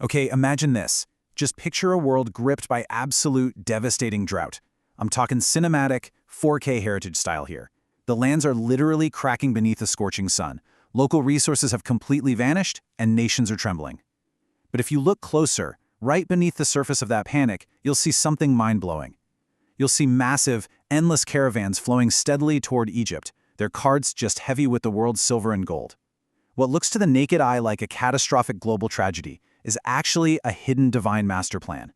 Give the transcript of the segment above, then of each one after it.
Okay, imagine this. Just picture a world gripped by absolute devastating drought. I'm talking cinematic, 4K heritage style here. The lands are literally cracking beneath a scorching sun. Local resources have completely vanished, and nations are trembling. But if you look closer, right beneath the surface of that panic, you'll see something mind-blowing. You'll see massive, endless caravans flowing steadily toward Egypt, their carts just heavy with the world's silver and gold. What looks to the naked eye like a catastrophic global tragedy is actually a hidden divine master plan.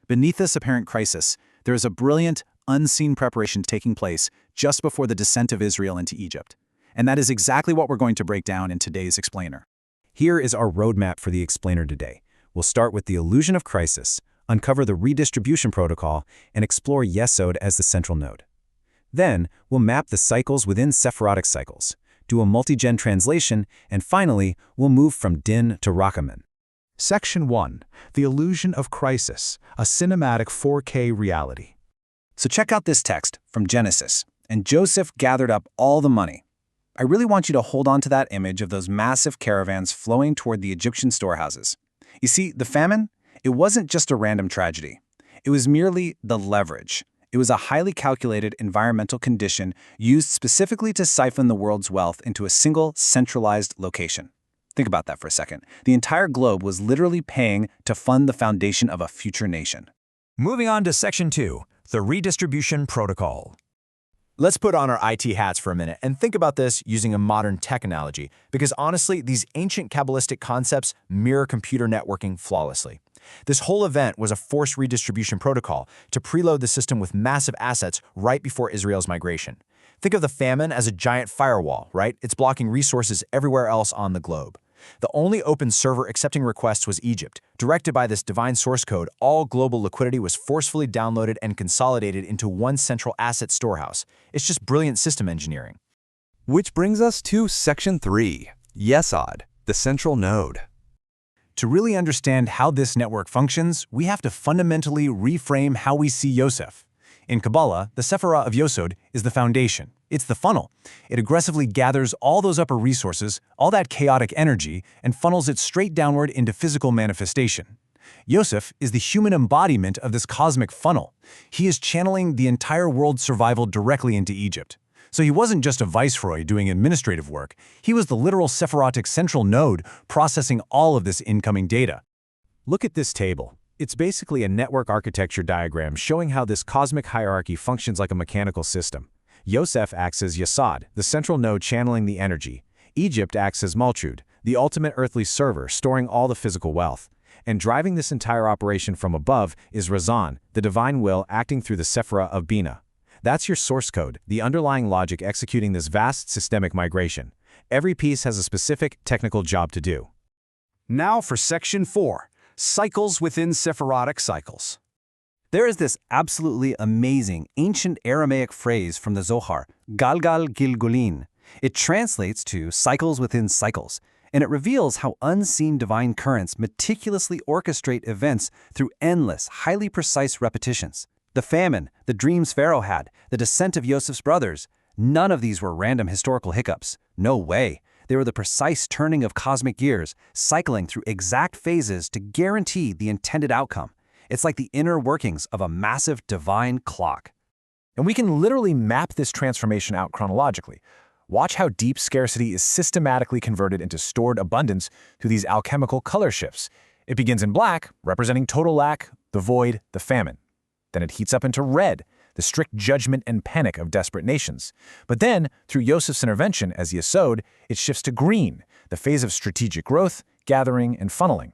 Beneath this apparent crisis, there is a brilliant, unseen preparation taking place just before the descent of Israel into Egypt. And that is exactly what we're going to break down in today's explainer. Here is our roadmap for the explainer today. We'll start with the illusion of crisis, uncover the redistribution protocol, and explore Yesod as the central node. Then, we'll map the cycles within Sephirotic cycles, do a multi-gen translation, and finally, we'll move from Din to Rakaman. Section 1. The Illusion of Crisis, a Cinematic 4K Reality. So check out this text from Genesis. And Joseph gathered up all the money. I really want you to hold on to that image of those massive caravans flowing toward the Egyptian storehouses. You see, the famine, it wasn't just a random tragedy. It was merely the leverage. It was a highly calculated environmental condition used specifically to siphon the world's wealth into a single, centralized location. Think about that for a second. The entire globe was literally paying to fund the foundation of a future nation. Moving on to Section 2, the Redistribution Protocol. Let's put on our IT hats for a minute and think about this using a modern tech analogy, because honestly, these ancient Kabbalistic concepts mirror computer networking flawlessly. This whole event was a forced redistribution protocol to preload the system with massive assets right before Israel's migration. Think of the famine as a giant firewall, right? It's blocking resources everywhere else on the globe. The only open server accepting requests was Egypt. Directed by this divine source code, all global liquidity was forcefully downloaded and consolidated into one central asset storehouse. It's just brilliant system engineering. Which brings us to Section 3, Yesod, the central node. To really understand how this network functions, we have to fundamentally reframe how we see Yosef. In Kabbalah, the Sephirot of Yesod is the foundation. It's the funnel. It aggressively gathers all those upper resources, all that chaotic energy, and funnels it straight downward into physical manifestation. Yosef is the human embodiment of this cosmic funnel. He is channeling the entire world's survival directly into Egypt. So he wasn't just a viceroy doing administrative work. He was the literal Sephirotic central node processing all of this incoming data. Look at this table. It's basically a network architecture diagram showing how this cosmic hierarchy functions like a mechanical system. Yosef acts as Yesod, the central node channeling the energy. Egypt acts as Malchut, the ultimate earthly server storing all the physical wealth. And driving this entire operation from above is Razan, the divine will acting through the Sephirot of Bina. That's your source code, the underlying logic executing this vast systemic migration. Every piece has a specific technical job to do. Now for Section 4. Cycles within Sephirotic cycles. There is this absolutely amazing ancient Aramaic phrase from the Zohar, Galgal Gilgulin. It translates to cycles within cycles, and it reveals how unseen divine currents meticulously orchestrate events through endless, highly precise repetitions. The famine, the dreams Pharaoh had, the descent of Yosef's brothers, none of these were random historical hiccups. No way. They were the precise turning of cosmic gears, cycling through exact phases to guarantee the intended outcome. It's like the inner workings of a massive divine clock. And we can literally map this transformation out chronologically. Watch how deep scarcity is systematically converted into stored abundance through these alchemical color shifts. It begins in black, representing total lack, the void, the famine. Then it heats up into red, the strict judgment and panic of desperate nations. But then, through Yosef's intervention as Yesod, it shifts to green, the phase of strategic growth, gathering, and funneling.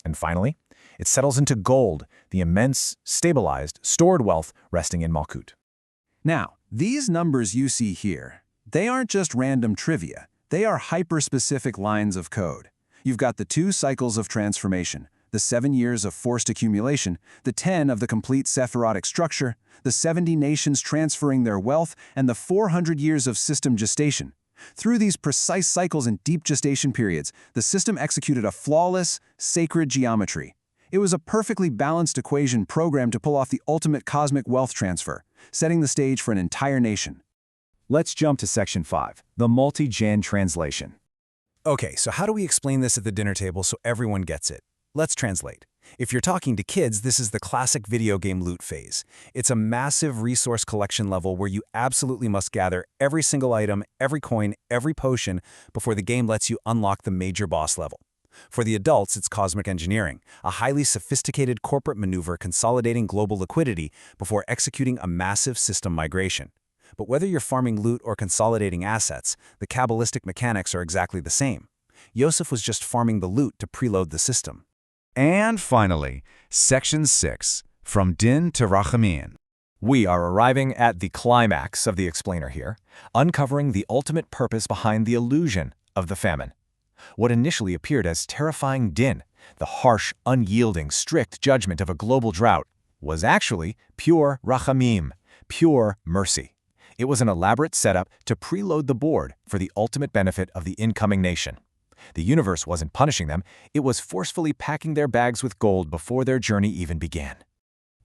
And finally, it settles into gold, the immense, stabilized, stored wealth resting in Malchut. Now, these numbers you see here, they aren't just random trivia. They are hyper-specific lines of code. You've got the 2 cycles of transformation, the 7 years of forced accumulation, the 10 of the complete Sephirotic structure, the 70 nations transferring their wealth, and the 400 years of system gestation. Through these precise cycles and deep gestation periods, the system executed a flawless, sacred geometry. It was a perfectly balanced equation programmed to pull off the ultimate cosmic wealth transfer, setting the stage for an entire nation. Let's jump to Section 5, the multi-gen translation. Okay, so how do we explain this at the dinner table so everyone gets it? Let's translate. If you're talking to kids, this is the classic video game loot phase. It's a massive resource collection level where you absolutely must gather every single item, every coin, every potion before the game lets you unlock the major boss level. For the adults, it's cosmic engineering, a highly sophisticated corporate maneuver consolidating global liquidity before executing a massive system migration. But whether you're farming loot or consolidating assets, the Kabbalistic mechanics are exactly the same. Yosef was just farming the loot to preload the system. And finally, Section 6, From Din to Rachamim. We are arriving at the climax of the explainer here, uncovering the ultimate purpose behind the illusion of the famine. What initially appeared as terrifying din, the harsh, unyielding, strict judgment of a global drought, was actually pure rachamim, pure mercy. It was an elaborate setup to preload the board for the ultimate benefit of the incoming nation. The universe wasn't punishing them, it was forcefully packing their bags with gold before their journey even began.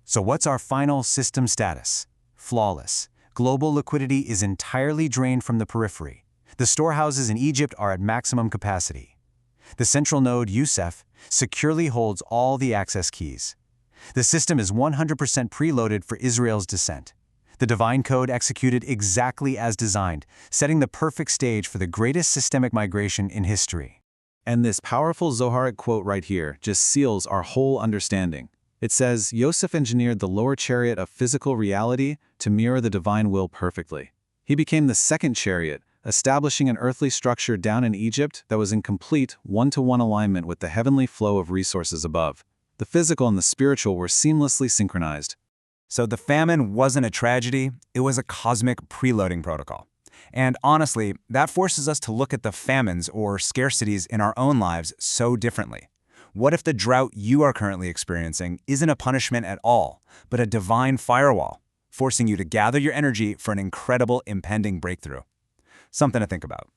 So what's our final system status? Flawless. Global liquidity is entirely drained from the periphery. The storehouses in Egypt are at maximum capacity. The central node, Yosef, securely holds all the access keys. The system is 100% preloaded for Israel's descent. The divine code executed exactly as designed, setting the perfect stage for the greatest systemic migration in history. And this powerful Zoharic quote right here just seals our whole understanding. It says, Yosef engineered the lower chariot of physical reality to mirror the divine will perfectly. He became the second chariot, establishing an earthly structure down in Egypt that was in complete one-to-one alignment with the heavenly flow of resources above. The physical and the spiritual were seamlessly synchronized. So the famine wasn't a tragedy, it was a cosmic preloading protocol. And honestly, that forces us to look at the famines or scarcities in our own lives so differently. What if the drought you are currently experiencing isn't a punishment at all, but a divine firewall, forcing you to gather your energy for an incredible impending breakthrough? Something to think about.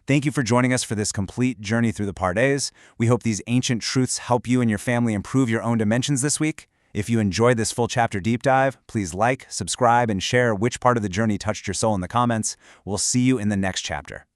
Thank you for joining us for this complete journey through the Pardes. We hope these ancient truths help you and your family improve your own dimensions this week. If you enjoyed this full chapter deep dive, please like, subscribe, and share which part of the journey touched your soul in the comments. We'll see you in the next chapter.